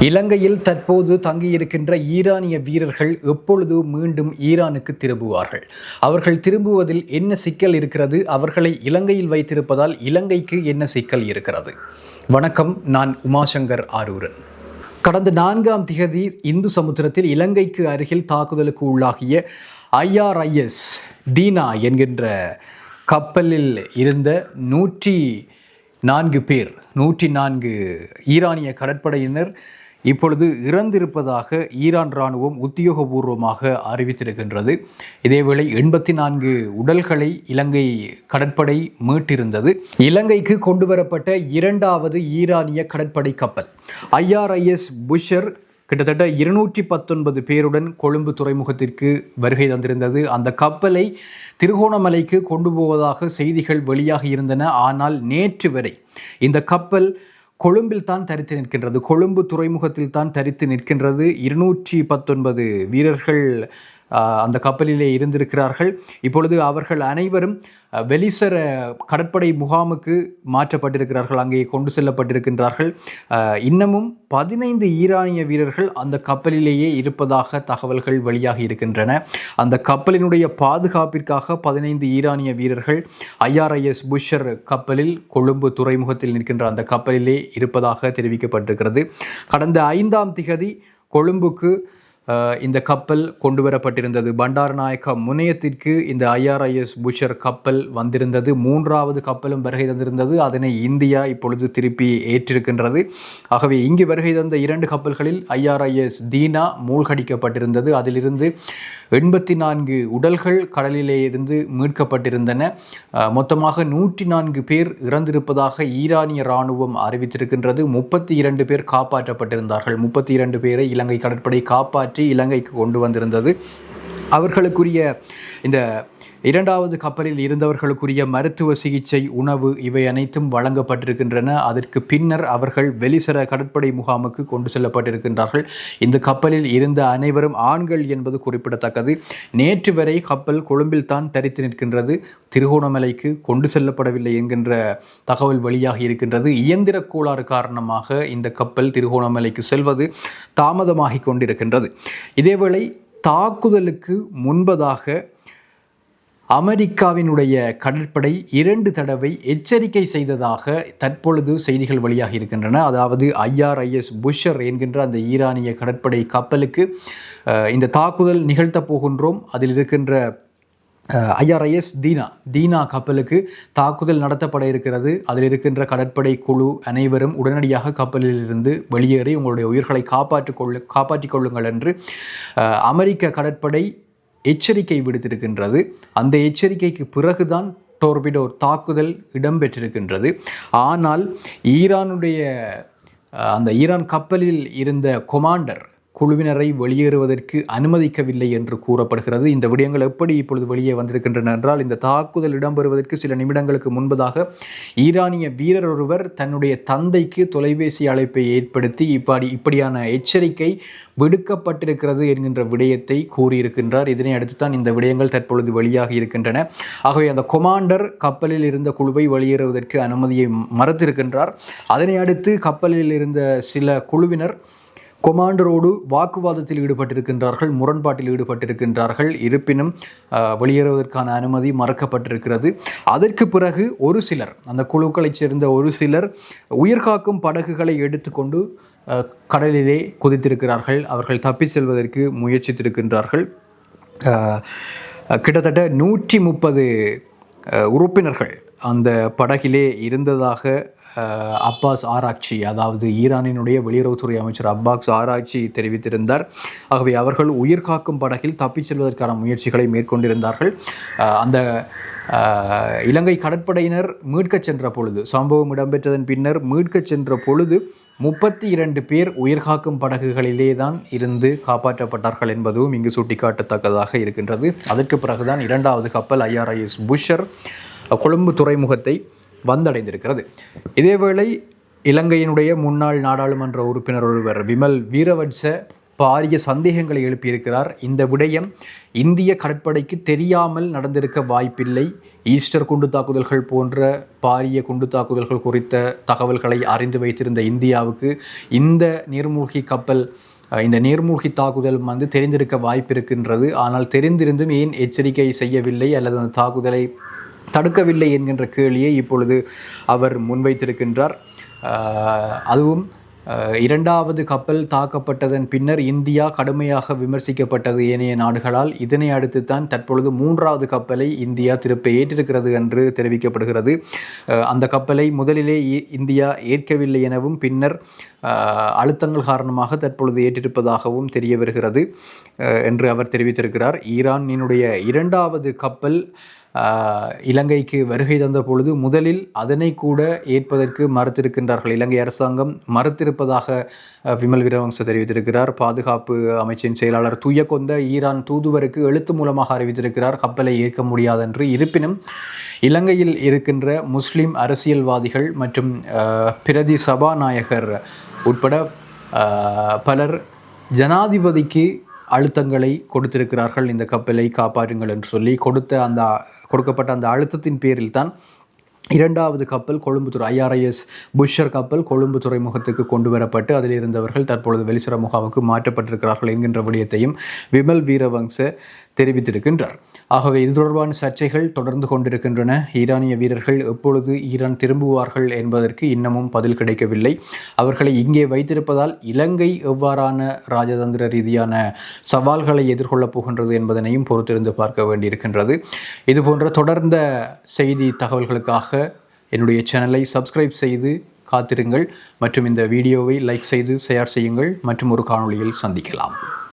இலங்கையில் தற்போது தங்கியிருக்கின்ற ஈரானிய வீரர்கள் எப்பொழுது மீண்டும் ஈரானுக்கு திரும்புவார்கள்? அவர்கள் திரும்புவதில் என்ன சிக்கல் இருக்கிறது? அவர்களை இலங்கையில் வைத்திருப்பதால் இலங்கைக்கு என்ன சிக்கல் இருக்கிறது? வணக்கம், நான் உமாசங்கர் ஆரூரன். கடந்த 4ஆம் திகதி இந்து சமுத்திரத்தில் இலங்கைக்கு அருகில் தாக்குதலுக்கு உள்ளாகிய IRIS தீனா என்கின்ற கப்பலில் இருந்த 104 ஈரானிய கடற்படையினர் இப்பொழுது இறந்திருப்பதாக ஈரான் இராணுவம் உத்தியோகபூர்வமாக அறிவித்திருக்கின்றது. இதேவேளை 84 உடல்களை இலங்கை கடற்படை மீட்டிருந்தது. இலங்கைக்கு கொண்டுவரப்பட்ட 2வது ஈரானிய கடற்படை கப்பல் IRIS புஷர் கிட்டத்தட்ட 219 பேருடன் கொழும்பு துறைமுகத்திற்கு வருகை தந்திருந்தது. அந்த கப்பலை திருகோணமலைக்கு கொண்டு போவதாக செய்திகள் வெளியாகி இருந்தன. ஆனால் நேற்று வரை இந்த கப்பல் கொழும்பில் தான் தரித்து நிற்கின்றது. கொழும்பு துறைமுகத்தில் தான் தரித்து நிற்கின்றது. 219 வீரர்கள் அந்த கப்பலிலே இருந்திருக்கிறார்கள். இப்பொழுது அவர்கள் அனைவரும் வெலிசர கடற்படை முகாமுக்கு மாற்றப்பட்டிருக்கிறார்கள், அங்கே கொண்டு செல்லப்பட்டிருக்கின்றார்கள். இன்னமும் 15 ஈரானிய வீரர்கள் அந்த கப்பலிலேயே இருப்பதாக தகவல்கள் வெளியாகி இருக்கின்றன. அந்த கப்பலினுடைய பாதுகாப்பிற்காக 15 ஈரானிய வீரர்கள் IRIS புஷர் கப்பலில் கொழும்பு துறைமுகத்தில் நிற்கின்ற அந்த கப்பலிலே இருப்பதாக தெரிவிக்கப்பட்டிருக்கிறது. கடந்த 5ஆம் திகதி கொழும்புக்கு இந்த கப்பல் கொண்டு வரப்பட்டிருந்தது. பண்டாரநாயக்கா முனையத்திற்கு இந்த IRIS புஷர் கப்பல் வந்திருந்தது. 3வது கப்பலும் வருகை தந்திருந்தது. அதனை இந்தியா இப்பொழுது திருப்பி ஏற்றிருக்கின்றது. ஆகவே இங்கு வருகை தந்த 2 கப்பல்களில் IRIS தீனா மூழ்கடிக்கப்பட்டிருந்தது. அதிலிருந்து 84 உடல்கள் கடலிலே இருந்து மீட்கப்பட்டிருந்தன. மொத்தமாக 104 பேர் இறந்திருப்பதாக ஈரானிய இராணுவம் அறிவித்திருக்கின்றது. 32 பேர் காப்பாற்றப்பட்டிருந்தார்கள். 32 பேரை இலங்கை கடற்படை காப்பாற்றி இலங்கைக்கு கொண்டு வந்திருந்தது. அவர்களுக்குரிய இந்த 2வது கப்பலில் இருந்தவர்களுக்குரிய மருத்துவ சிகிச்சை, உணவு இவை அனைத்தும் வழங்கப்பட்டிருக்கின்றன. அதற்கு பின்னர் அவர்கள் வெலிசர கடற்படை முகாமுக்கு கொண்டு செல்லப்பட்டிருக்கின்றார்கள். இந்த கப்பலில் இருந்த அனைவரும் ஆண்கள் என்பது குறிப்பிடத்தக்கது. நேற்று வரை கப்பல் கொழும்பில் தான் தரித்து நிற்கின்றது, திருகோணமலைக்கு கொண்டு செல்லப்படவில்லை என்கின்ற தகவல் வெளியாகி இருக்கின்றது. இயந்திர கோளாறு காரணமாக இந்த கப்பல் திருகோணமலைக்கு செல்வது தாமதமாகி கொண்டிருக்கின்றது. இதேவேளை தாக்குதலுக்கு முன்பதாக அமெரிக்காவினுடைய கடற்படை 2 தடவை எச்சரிக்கை செய்ததாக தற்பொழுது செய்திகள் வெளியாகி இருக்கின்றன. அதாவது IRIS புஷர் என்கின்ற அந்த ஈரானிய கடற்படை கப்பலுக்கு இந்த தாக்குதல் நிகழ்த்த போகின்றோம், அதில் இருக்கின்ற IRIS தீனா கப்பலுக்கு தாக்குதல் நடத்தப்பட இருக்கிறது, அதில் இருக்கின்ற கடற்படை குழு அனைவரும் உடனடியாக கப்பலில் இருந்து வெளியேறி உங்களுடைய உயிர்களை காப்பாற்றிக் கொள்ளுங்கள் என்று அமெரிக்க கடற்படை எச்சரிக்கை விடுத்திருக்கின்றது. அந்த எச்சரிக்கைக்கு பிறகுதான் டோர்பிடோ தாக்குதல் இடம்பெற்றிருக்கின்றது. ஆனால் ஈரான் கப்பலில் இருந்த கொமாண்டர் குழுவினரை வெளியேறுவதற்கு அனுமதிக்கவில்லை என்று கூறப்படுகிறது. இந்த விடயங்கள் எப்படி இப்பொழுது வெளியே வந்திருக்கின்றன என்றால், இந்த தாக்குதல் இடம்பெறுவதற்கு சில நிமிடங்களுக்கு முன்பதாக ஈரானிய வீரர் ஒருவர் தன்னுடைய தந்தைக்கு தொலைபேசி அழைப்பை ஏற்படுத்தி இப்படியான எச்சரிக்கை விடுக்கப்பட்டிருக்கிறது என்கின்ற விடயத்தை கூறியிருக்கின்றார். இதனை அடுத்துத்தான் இந்த விடயங்கள் தற்பொழுது வெளியாகி இருக்கின்றன. ஆகவே அந்த கொமாண்டர் கப்பலில் இருந்த குழுவை வெளியேறுவதற்கு அனுமதியை மறுத்திருக்கின்றார். அதனை அடுத்து கப்பலில் இருந்த சில குழுவினர் கொமாண்டரோடு வாக்குவாதத்தில் ஈடுபட்டிருக்கின்றார்கள், முரண்பாட்டில் ஈடுபட்டிருக்கின்றார்கள். இருப்பினும் வெளியேறுவதற்கான அனுமதி மறுக்கப்பட்டிருக்கிறது. அதற்கு பிறகு ஒரு சிலர், அந்த குழுக்களைச் சேர்ந்த ஒரு சிலர் உயிர்காக்கும் படகுகளை எடுத்துக்கொண்டு கடலிலே குதித்திருக்கிறார்கள். அவர்கள் தப்பி செல்வதற்கு முயற்சித்திருக்கின்றார்கள். கிட்டத்தட்ட 130 உறுப்பினர்கள் அந்த படகிலே இருந்ததாக அப்பாஸ் ஆராக்சி, அதாவது ஈரானினுடைய வெளியுறவுத்துறை அமைச்சர் அப்பாஸ் ஆராக்சி தெரிவித்திருந்தார். ஆகவே அவர்கள் உயிர்காக்கும் படகில் தப்பிச் செல்வதற்கான முயற்சிகளை மேற்கொண்டிருந்தார்கள். அந்த இலங்கை கடற்படையினர் மீட்கச் சென்ற பொழுது, சம்பவம் இடம்பெற்றதன் பின்னர் மீட்கச் சென்ற பொழுது 32 பேர் உயிர்காக்கும் படகுகளிலே தான் இருந்து காப்பாற்றப்பட்டார்கள் என்பதும் இங்கு சுட்டிக்காட்டத்தக்கதாக இருக்கின்றது. அதற்கு பிறகுதான் 2வது கப்பல் IRIS புஷர் கொழும்பு துறைமுகத்தை வந்தடைந்திருக்கிறது. இதேவேளை இலங்கையினுடைய முன்னாள் நாடாளுமன்ற உறுப்பினர் ஒருவர் விமல் வீரவன்ச பாரிய சந்தேகங்களை எழுப்பியிருக்கிறார். இந்த விடயம் இந்திய கடற்படைக்கு தெரியாமல் நடந்திருக்க வாய்ப்பில்லை. ஈஸ்டர் குண்டு தாக்குதல்கள் போன்ற பாரிய குண்டு தாக்குதல்கள் குறித்த தகவல்களை அறிந்து வைத்திருந்த இந்தியாவுக்கு இந்த நீர்மூழ்கி தாக்குதல் தெரிந்திருக்க வாய்ப்பு இருக்கின்றது. ஆனால் தெரிந்திருந்தும் ஏன் எச்சரிக்கை செய்யவில்லை அல்லது அந்த தாக்குதலை தடுக்கவில்லை என்கின்ற கேள்வியை இப்பொழுது அவர் முன்வைத்திருக்கின்றார். அதுவும் இரண்டாவது கப்பல் தாக்கப்பட்டதன் பின்னர் இந்தியா கடுமையாக விமர்சிக்கப்பட்டது ஏனைய நாடுகளால். இதனை அடுத்துத்தான் தற்பொழுது மூன்றாவது கப்பலை இந்தியா திருப்ப ஏற்றிருக்கிறது என்று தெரிவிக்கப்படுகிறது. அந்த கப்பலை முதலிலே இந்தியா ஏற்கவில்லை எனவும் பின்னர் அழுத்தங்கள் காரணமாக தற்பொழுது ஏற்றிருப்பதாகவும் தெரிய வருகிறது என்று அவர் தெரிவித்திருக்கிறார். ஈரானினுடைய இரண்டாவது கப்பல் இலங்கைக்கு வருகை தந்த பொழுது முதலில் அதனை கூட ஏற்பதற்கு மறுத்திருக்கின்றார்கள். இலங்கை அரசாங்கம் மறுத்திருப்பதாக விமல் வீரவங்ச தெரிவித்திருக்கிறார். பாதுகாப்பு அமைச்சின் செயலாளர் துயக்கொந்த ஈரான் தூதுவருக்கு எழுத்து மூலமாக அறிவித்திருக்கிறார் கப்பலை ஏற்க முடியாதென்று. இருப்பினும் இலங்கையில் இருக்கின்ற முஸ்லிம் அரசியல்வாதிகள் மற்றும் பிரதி சபாநாயகர் உட்பட பலர் ஜனாதிபதிக்கு அழுத்தங்களை கொடுத்திருக்கிறார்கள். இந்த கப்பலை காப்பாற்றுங்கள் என்று சொல்லி கொடுக்கப்பட்ட அந்த அழுத்தத்தின் பேரில் தான் இரண்டாவது கப்பல் கொழும்புத்துறை IRIS புஷ்ஷர் கப்பல் கொழும்பு துறைமுகத்துக்கு கொண்டு வரப்பட்டு அதில் இருந்தவர்கள் தற்பொழுது வெளிசர முகாமுக்கு மாற்றப்பட்டிருக்கிறார்கள் என்கின்ற விடயத்தையும் விமல் வீரவங்ச தெரிவித்திருக்கின்றார். ஆகவே இது தொடர்பான சர்ச்சைகள் தொடர்ந்து கொண்டிருக்கின்றன. ஈரானிய வீரர்கள் எப்பொழுது ஈரான் திரும்புவார்கள் என்பதற்கு இன்னமும் பதில் கிடைக்கவில்லை. அவர்களை இங்கே வைத்திருப்பதால் இலங்கை எவ்வாறான ராஜதந்திர ரீதியான சவால்களை எதிர்கொள்ளப் போகின்றது என்பதனையும் பொறுத்திருந்து பார்க்க வேண்டியிருக்கின்றது. இதுபோன்ற தொடர்ந்த செய்தி தகவல்களுக்காக என்னுடைய சேனலை சப்ஸ்கிரைப் செய்து காத்திருங்கள் மற்றும் இந்த வீடியோவை லைக் செய்து ஷேர் செய்யுங்கள். மற்றும் ஒரு காணொளியில் சந்திக்கலாம்.